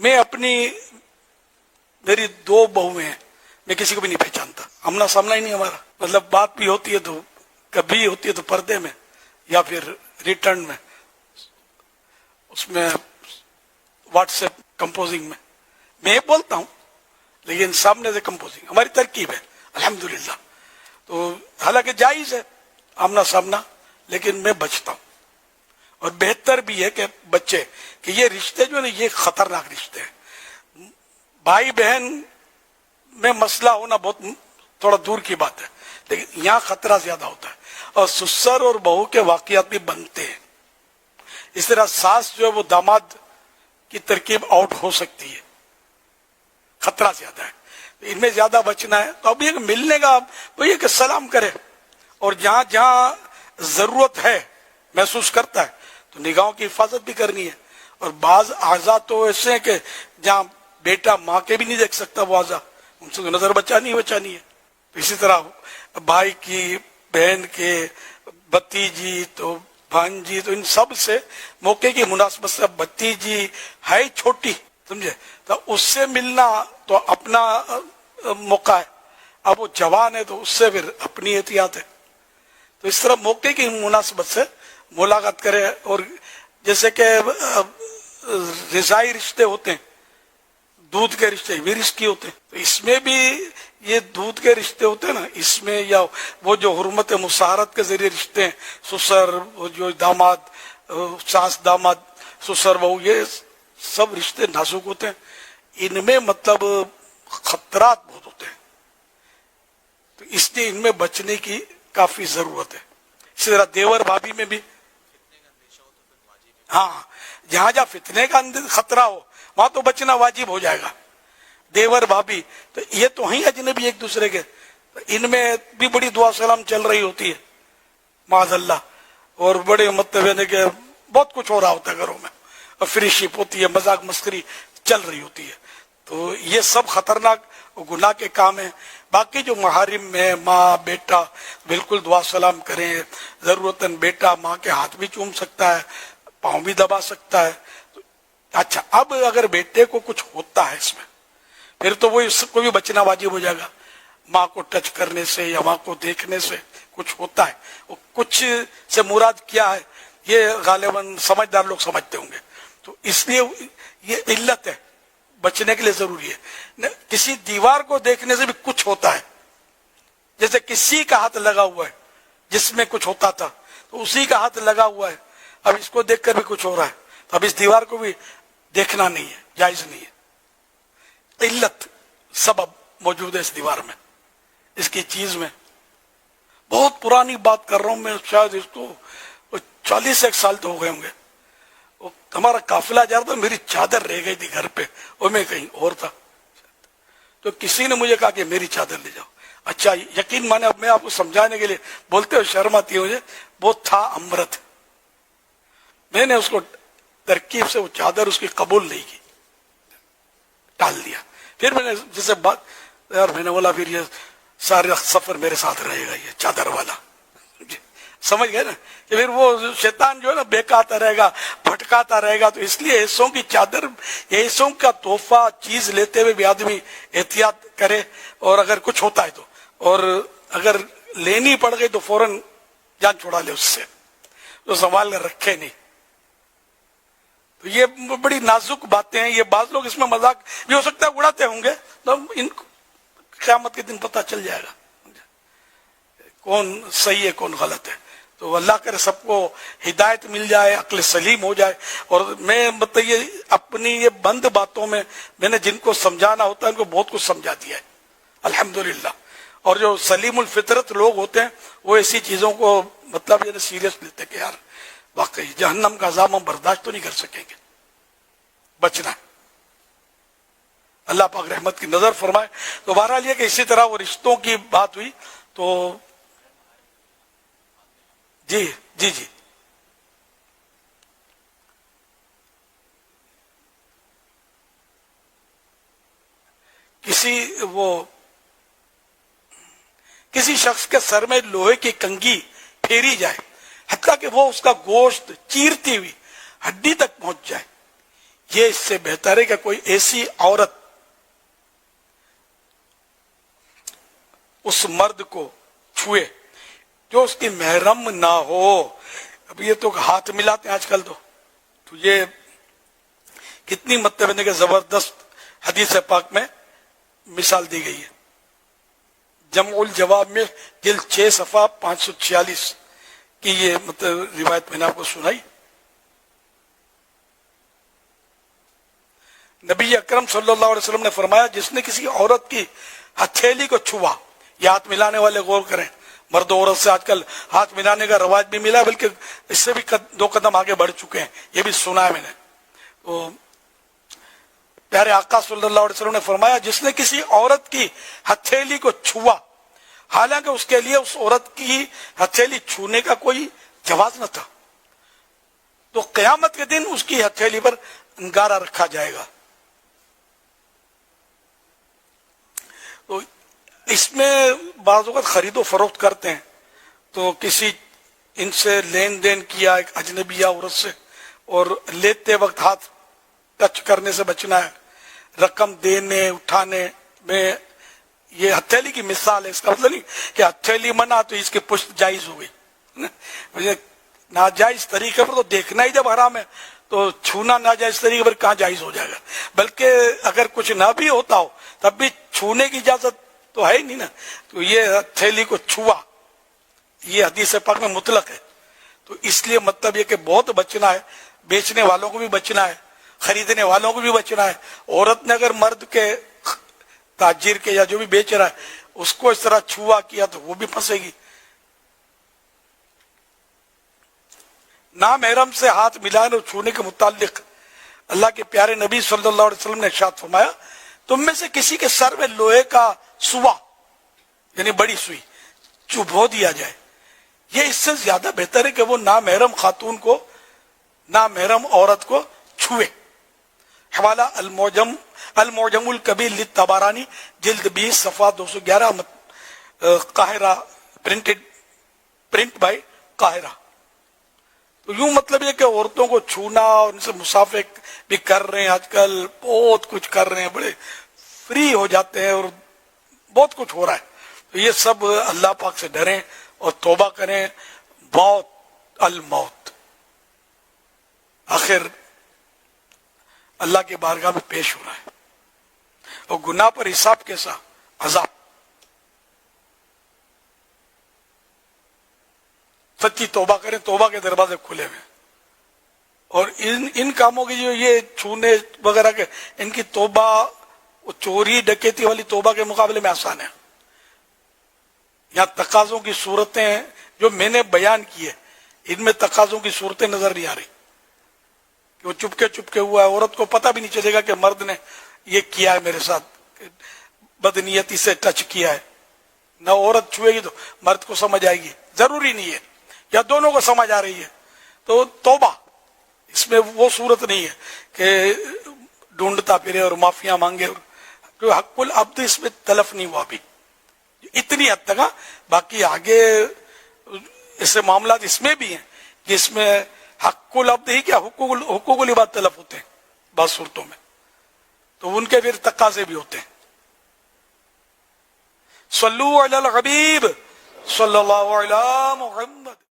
میں اپنی میری 2 بہویں ہیں، میں کسی کو بھی نہیں پہچانتا، آمنا سامنا ہی نہیں ہمارا، مطلب بات بھی ہوتی ہے تو کبھی ہوتی ہے تو پردے میں یا پھر ریٹرن میں، اس میں واٹس ایپ کمپوزنگ میں بولتا ہوں لیکن سامنے سے کمپوزنگ ہماری ترکیب ہے الحمدللہ. تو حالانکہ جائز ہے آمنا سامنا، لیکن میں بچتا ہوں. اور بہتر بھی ہے کہ بچے کہ یہ رشتے جو ہے نا یہ خطرناک رشتے ہیں. بھائی بہن میں مسئلہ ہونا بہت تھوڑا دور کی بات ہے، لیکن یہاں خطرہ زیادہ ہوتا ہے. اور سسر اور بہو کے واقعات بھی بنتے ہیں. اس طرح ساس جو ہے وہ داماد کی ترکیب آؤٹ ہو سکتی ہے، خطرہ زیادہ ہے، ان میں زیادہ بچنا ہے. تو اب یہ ملنے کا وہ یہ کہ سلام کرے، اور جہاں جہاں ضرورت ہے محسوس کرتا ہے تو نگاہوں کی حفاظت بھی کرنی ہے. اور بعض اعضاء تو ایسے ہیں کہ جہاں بیٹا ماں کے بھی نہیں دیکھ سکتا وہ اعضاء، ان سے تو نظر بچانی ہے. تو اسی طرح بھائی کی، بہن کے، بھتیجی تو بھانجی، تو ان سب سے موقع کی مناسبت سے، بھتیجی ہے چھوٹی سمجھے تو اس سے ملنا تو اپنا موقع ہے، اب وہ جوان ہے تو اس سے پھر اپنی احتیاط ہے. تو اس طرح موقع کی مناسبت سے ملاقات کرے. اور جیسے کہ رضائی رشتے ہوتے ہیں، دودھ کے رشتے بھی رشتے ہوتے ہیں، تو اس میں بھی یہ دودھ کے رشتے ہوتے ہیں نا، اس میں یا وہ جو حرمت مساہرت کے ذریعے رشتے ہیں، سسر جو داماد، ساس داماد، سسر بہو، یہ سب رشتے نازک ہوتے ہیں. ان میں مطلب خطرات بہت ہوتے ہیں، تو اس لیے ان میں بچنے کی کافی ضرورت ہے. اسی طرح دیور بھابھی میں بھی، ہاں جہاں جہاں فتنے کا خطرہ ہو وہاں تو بچنا واجب ہو جائے گا. دیور بھابھی تو یہ تو ہیں اجنبی ایک دوسرے کے، ان میں بھی بڑی دعا سلام چل رہی ہوتی ہے معاذ اللہ، اور بڑے مطلب کہ بہت کچھ ہو رہا ہوتا ہے گھروں میں، اور فری شپ ہوتی ہے، مذاق مسخری چل رہی ہوتی ہے. تو یہ سب خطرناک گناہ کے کام ہیں. باقی جو محارم میں ماں بیٹا بالکل دعا سلام کریں، ضرورتاً بیٹا ماں کے ہاتھ بھی چوم سکتا ہے، پاؤں بھی دبا سکتا ہے. اچھا اب اگر بیٹے کو کچھ ہوتا ہے اس میں، پھر تو وہ اس کو بھی بچنا واجب ہو جائے گا. ماں کو ٹچ کرنے سے یا ماں کو دیکھنے سے کچھ ہوتا ہے، وہ کچھ سے مراد کیا ہے یہ غالباً سمجھدار لوگ سمجھتے ہوں گے. تو اس لیے یہ علت ہے، بچنے کے لیے ضروری ہے. کسی دیوار کو دیکھنے سے بھی کچھ ہوتا ہے، جیسے کسی کا ہاتھ لگا ہوا ہے جس میں کچھ ہوتا تھا تو اسی کا ہاتھ لگا ہوا ہے، اب اس کو دیکھ کر بھی کچھ ہو رہا ہے، تو اب اس دیوار کو بھی دیکھنا نہیں ہے، جائز نہیں ہے. علت سبب موجود ہے اس دیوار میں، اس کی چیز میں. بہت پرانی بات کر رہا ہوں میں، شاید اس کو 41 سال تو ہو گئے ہوں گے. ہمارا قافلہ جا رہا تھا، میری چادر رہ گئی تھی گھر پہ اور میں کہیں اور تھا، تو کسی نے مجھے کہا کہ میری چادر لے جاؤ. اچھا یقین مانے، اب میں آپ کو سمجھانے کے لیے بولتے ہوئے شرم آتی ہے مجھے، وہ تھا امرت. میں نے اس کو ترکیب سے وہ چادر اس کی قبول نہیں کی، ٹال دیا. پھر میں نے جسے بات یار میں نے بولا پھر یہ سارے سفر میرے ساتھ رہے گا یہ چادر والا، سمجھ گئے نا کہ پھر وہ شیطان جو ہے نا بہکاتا رہے گا، بھٹکاتا رہے گا. تو اس لیے ایسوں کی چادر، ایسوں کا تحفہ چیز لیتے ہوئے بھی آدمی احتیاط کرے، اور اگر کچھ ہوتا ہے تو، اور اگر لینی پڑ گئی تو فوراً جان چھوڑا لے اس سے، تو سنبھال کر رکھے نہیں. تو یہ بڑی نازک باتیں ہیں. یہ بعض لوگ اس میں مذاق بھی ہو سکتا ہے اڑاتے ہوں گے، تو ان قیامت کے دن پتہ چل جائے گا کون صحیح ہے کون غلط ہے. تو اللہ کرے سب کو ہدایت مل جائے، عقل سلیم ہو جائے. اور میں مطلب یہ اپنی یہ بند باتوں میں نے جن کو سمجھانا ہوتا ہے ان کو بہت کچھ سمجھا دیا ہے الحمدللہ. اور جو سلیم الفطرت لوگ ہوتے ہیں وہ ایسی چیزوں کو مطلب یہ سیریس لیتے کہ یار واقعی جہنم کا عذاب ہم برداشت تو نہیں کر سکیں گے، بچنا ہے. اللہ پاک رحمت کی نظر فرمائے. تو بہرحال یہ کہ اسی طرح وہ رشتوں کی بات ہوئی تو جی جی جی کسی شخص کے سر میں لوہے کی کنگھی پھیری جائے، حتیٰ کہ وہ اس کا گوشت چیرتی ہوئی ہڈی تک پہنچ جائے، یہ اس سے بہتر ہے کہ کوئی ایسی عورت اس مرد کو چھوئے جو اس کی محرم نہ ہو. اب یہ تو ہاتھ ملاتے ہیں آج کل، تو یہ کتنی مطلب کہ زبردست حدیث پاک میں مثال دی گئی ہے. جمع الجواب میں جلد 6 صفحہ 546 کی یہ مطلب روایت میں نے آپ کو سنائی. نبی اکرم صلی اللہ علیہ وسلم نے فرمایا جس نے کسی عورت کی ہتھیلی کو چھوا، یہ ہاتھ ملانے والے غور کریں، مرد و عورت سے آج کل ہاتھ ملانے کا رواج بھی ملا، بلکہ اس سے بھی 2 قدم آگے بڑھ چکے ہیں، یہ بھی سنا ہے میں نے. تو پیارے آقا صلی اللہ علیہ وسلم نے فرمایا جس نے کسی عورت کی ہتھیلی کو چھوا، حالانکہ اس کے لیے اس عورت کی ہتھیلی چھونے کا کوئی جواز نہ تھا، تو قیامت کے دن اس کی ہتھیلی پر انگارہ رکھا جائے گا. تو اس میں بعض اوقات خرید و فروخت کرتے ہیں، تو کسی ان سے لین دین کیا ایک اجنبی عورت سے، اور لیتے وقت ہاتھ ٹچ کرنے سے بچنا ہے، رقم دینے اٹھانے میں. یہ ہتھیلی کی مثال ہے، اس کا مطلب نہیں کہ ہتھیلی منع تو اس کی پشت جائز ہو گئی. ناجائز طریقے پر تو دیکھنا ہی جب حرام ہے تو چھونا ناجائز طریقے پر کہاں جائز ہو جائے گا. بلکہ اگر کچھ نہ بھی ہوتا ہو تب بھی چھونے کی اجازت تو ہے ہی نہیں نا. تو یہ ہتھیلی کو چھوا، یہ حدیث پاک میں مطلق ہے. تو اس لیے مطلب یہ کہ بہت بچنا ہے، بیچنے والوں کو بھی بچنا ہے، خریدنے والوں کو بھی بچنا ہے. عورت نے اگر مرد کے تاجر کے یا جو بھی بیچ رہا ہے اس کو اس طرح چھوا کیا تو وہ بھی پھنسے گی. نامحرم سے ہاتھ ملانے اور چھونے کے متعلق اللہ کے پیارے نبی صلی اللہ علیہ وسلم نے ارشاد فرمایا تم میں سے کسی کے سر میں لوہے کا سوا یعنی بڑی سوئی چبھو دیا جائے، یہ اس سے زیادہ بہتر ہے کہ وہ نامحرم خاتون کو، نامحرم عورت کو چھوئے. حوالہ المعجم الکبیر للطبرانی جلد 20 صفحہ 211 قاہرہ پرنٹ بائی قاہرہ. تو یوں مطلب یہ کہ عورتوں کو چھونا اور ان سے مسافے بھی کر رہے ہیں، آج کل بہت کچھ کر رہے ہیں، بڑے فری ہو جاتے ہیں اور بہت کچھ ہو رہا ہے. تو یہ سب اللہ پاک سے ڈریں اور توبہ کریں. موت الموت، آخر اللہ کے بارگاہ میں پیش ہو رہا ہے اور گناہ پر حساب کیسا، عذاب. سچی توبہ کریں، توبہ کے دروازے کھلے ہوئے. اور ان کاموں کی جو یہ چھونے وغیرہ کے ان کی توبہ چوری ڈکیتی والی توبہ کے مقابلے میں آسان ہے. یہاں تقاضوں کی صورتیں جو میں نے بیان کی ہے ان میں تقاضوں کی صورتیں نظر نہیں آ رہی کہ وہ چپکے ہوا ہے، عورت کو پتہ بھی نہیں چلے گا کہ مرد نے یہ کیا ہے میرے ساتھ، بدنیتی سے ٹچ کیا ہے. نہ عورت چھوئے گی تو مرد کو سمجھ آئے گی، ضروری نہیں ہے، یا دونوں کو سمجھ آ رہی ہے. تو توبہ اس میں وہ صورت نہیں ہے کہ ڈھونڈتا پھرے اور معافیاں مانگے، اور جو حق العبد اس میں تلف نہیں ہوا ابھی اتنی حد تک. باقی آگے ایسے معاملات اس میں بھی ہیں جس میں حق العبد ہی کیا حقوق العباد تلف ہوتے ہیں بعض صورتوں میں، تو ان کے پھر تقاضے بھی ہوتے ہیں. صلو علی الحبیب صلی اللہ علیہ محمد.